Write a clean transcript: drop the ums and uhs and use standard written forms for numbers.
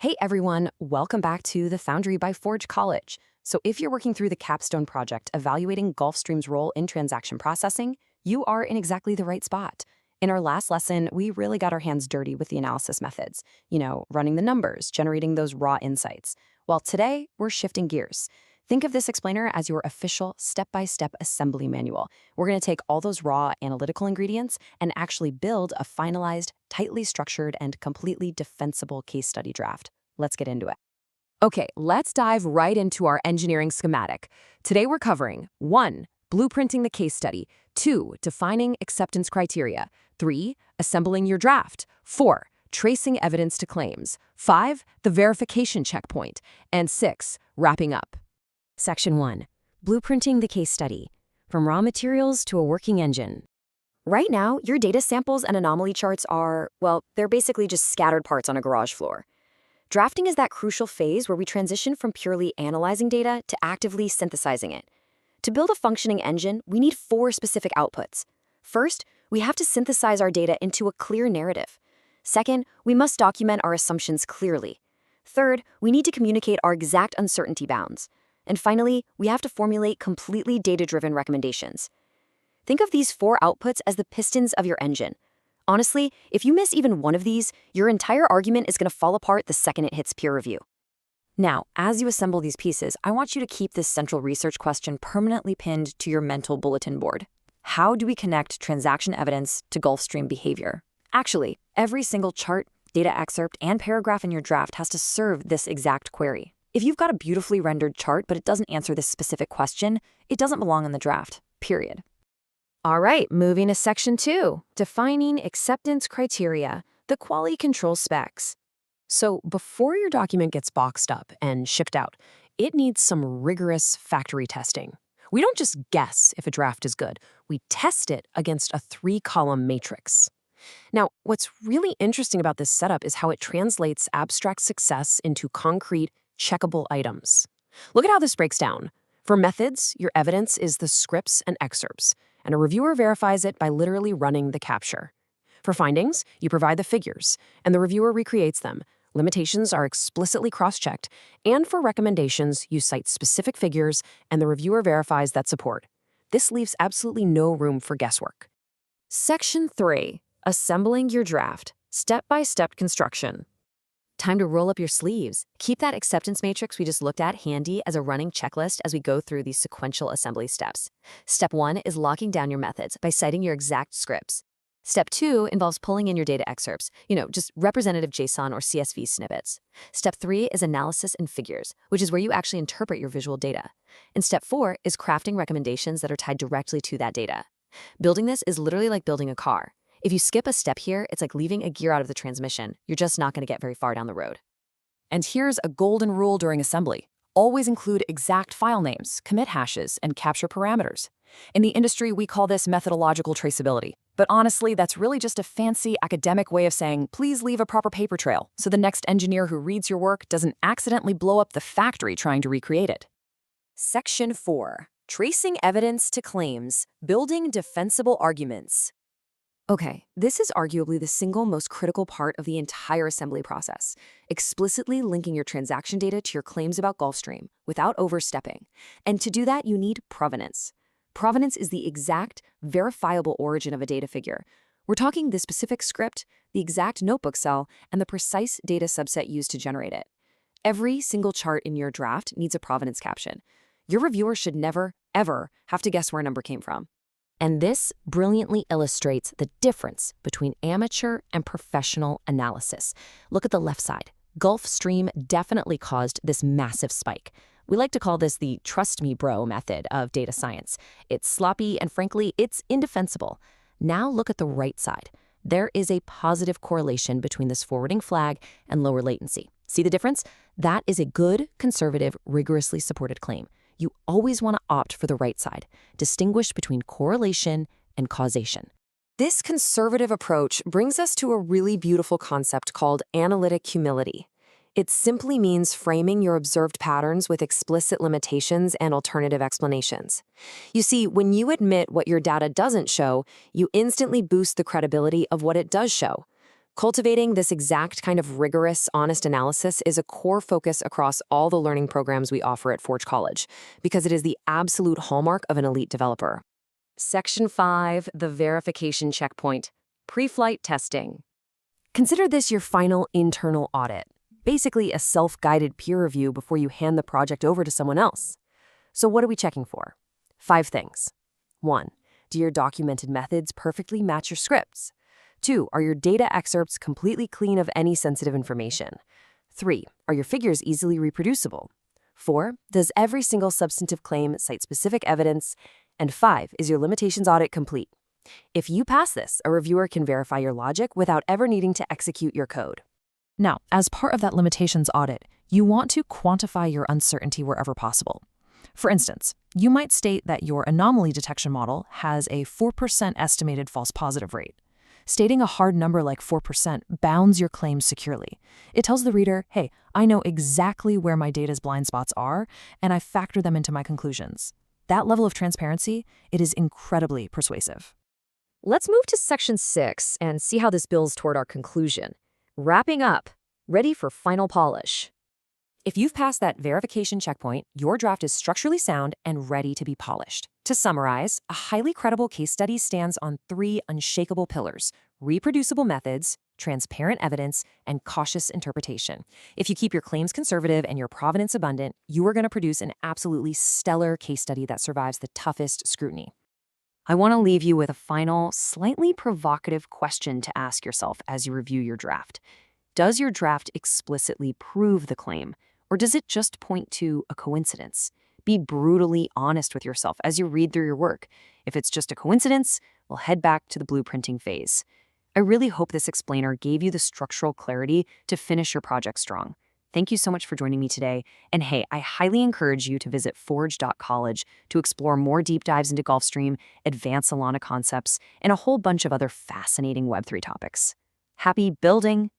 Hey everyone, welcome back to the Foundry by Forge College. So if you're working through the capstone project evaluating Gulfstream's role in transaction processing, you are in exactly the right spot. In our last lesson, we really got our hands dirty with the analysis methods, running the numbers, generating those raw insights. While today, we're shifting gears. Think of this explainer as your official step-by-step assembly manual. We're going to take all those raw analytical ingredients and actually build a finalized, tightly structured, and completely defensible case study draft. Let's get into it. Okay, let's dive right into our engineering schematic. Today we're covering 1. Blueprinting the case study, 2. Defining acceptance criteria, 3. Assembling your draft, 4. Tracing evidence to claims, 5. The verification checkpoint, and 6. Wrapping up. Section 1. Blueprinting the case study, from raw materials to a working engine. Right now, your data samples and anomaly charts are, well, they're basically just scattered parts on a garage floor. Drafting is that crucial phase where we transition from purely analyzing data to actively synthesizing it. To build a functioning engine, we need 4 specific outputs. First, we have to synthesize our data into a clear narrative. Second, we must document our assumptions clearly. Third, we need to communicate our exact uncertainty bounds. And finally, we have to formulate completely data-driven recommendations. Think of these 4 outputs as the pistons of your engine. Honestly, if you miss even one of these, your entire argument is going to fall apart the second it hits peer review. Now, as you assemble these pieces, I want you to keep this central research question permanently pinned to your mental bulletin board. How do we connect transaction evidence to Gulfstream behavior? Actually, every single chart, data excerpt, and paragraph in your draft has to serve this exact query. If you've got a beautifully rendered chart but it doesn't answer this specific question, it doesn't belong in the draft, period. All right, moving to Section 2, defining acceptance criteria, the quality control specs. So before your document gets boxed up and shipped out, it needs some rigorous factory testing. We don't just guess if a draft is good, we test it against a 3-column matrix. Now, what's really interesting about this setup is how it translates abstract success into concrete, checkable items. Look at how this breaks down. For methods, your evidence is the scripts and excerpts, and a reviewer verifies it by literally running the capture. For findings, you provide the figures, and the reviewer recreates them. Limitations are explicitly cross-checked, and for recommendations, you cite specific figures, and the reviewer verifies that support. This leaves absolutely no room for guesswork. Section 3. Assembling your draft. Step-by-step construction. Time to roll up your sleeves. Keep that acceptance matrix we just looked at handy as a running checklist as we go through these sequential assembly steps. Step 1 is locking down your methods by citing your exact scripts. Step 2 involves pulling in your data excerpts, just representative JSON or CSV snippets. Step 3 is analysis and figures, which is where you actually interpret your visual data. And Step 4 is crafting recommendations that are tied directly to that data. Building this is literally like building a car. If you skip a step here, it's like leaving a gear out of the transmission. You're just not going to get very far down the road. And here's a golden rule during assembly. Always include exact file names, commit hashes, and capture parameters. In the industry, we call this methodological traceability. But honestly, that's really just a fancy academic way of saying, please leave a proper paper trail so the next engineer who reads your work doesn't accidentally blow up the factory trying to recreate it. Section 4. Tracing evidence to claims, building defensible arguments. Okay, this is arguably the single most critical part of the entire assembly process, explicitly linking your transaction data to your claims about Gulfstream without overstepping. And to do that, you need provenance. Provenance is the exact, verifiable origin of a data figure. We're talking the specific script, the exact notebook cell, and the precise data subset used to generate it. Every single chart in your draft needs a provenance caption. Your reviewer should never, ever have to guess where a number came from. And this brilliantly illustrates the difference between amateur and professional analysis. Look at the left side. Gulfstream definitely caused this massive spike. We like to call this the trust me bro method of data science. It's sloppy and frankly, it's indefensible. Now look at the right side. There is a positive correlation between this forwarding flag and lower latency. See the difference? That is a good, conservative, rigorously supported claim. You always want to opt for the right side, distinguish between correlation and causation. This conservative approach brings us to a really beautiful concept called analytic humility. It simply means framing your observed patterns with explicit limitations and alternative explanations. You see, when you admit what your data doesn't show, you instantly boost the credibility of what it does show. Cultivating this exact kind of rigorous, honest analysis is a core focus across all the learning programs we offer at Forge College, because it is the absolute hallmark of an elite developer. Section 5, the verification checkpoint, pre-flight testing. Consider this your final internal audit, basically a self-guided peer review before you hand the project over to someone else. So what are we checking for? 5 things. 1. Do your documented methods perfectly match your scripts? 2. Are your data excerpts completely clean of any sensitive information? 3. Are your figures easily reproducible? 4. Does every single substantive claim cite specific evidence? And 5. Is your limitations audit complete? If you pass this, a reviewer can verify your logic without ever needing to execute your code. Now, as part of that limitations audit, you want to quantify your uncertainty wherever possible. For instance, you might state that your anomaly detection model has a 4% estimated false positive rate. Stating a hard number like 4% bounds your claims securely. It tells the reader, hey, I know exactly where my data's blind spots are, and I factor them into my conclusions. That level of transparency, it is incredibly persuasive. Let's move to section 6 and see how this builds toward our conclusion. Wrapping up, ready for final polish. If you've passed that verification checkpoint, your draft is structurally sound and ready to be polished. To summarize, a highly credible case study stands on 3 unshakable pillars: reproducible methods, transparent evidence, and cautious interpretation. If you keep your claims conservative and your provenance abundant, you are going to produce an absolutely stellar case study that survives the toughest scrutiny. I want to leave you with a final, slightly provocative question to ask yourself as you review your draft. Does your draft explicitly prove the claim, or does it just point to a coincidence? Be brutally honest with yourself as you read through your work. If it's just a coincidence, we'll head back to the blueprinting phase. I really hope this explainer gave you the structural clarity to finish your project strong. Thank you so much for joining me today. And hey, I highly encourage you to visit forge.college to explore more deep dives into Gulfstream, advanced Solana concepts, and a whole bunch of other fascinating Web3 topics. Happy building!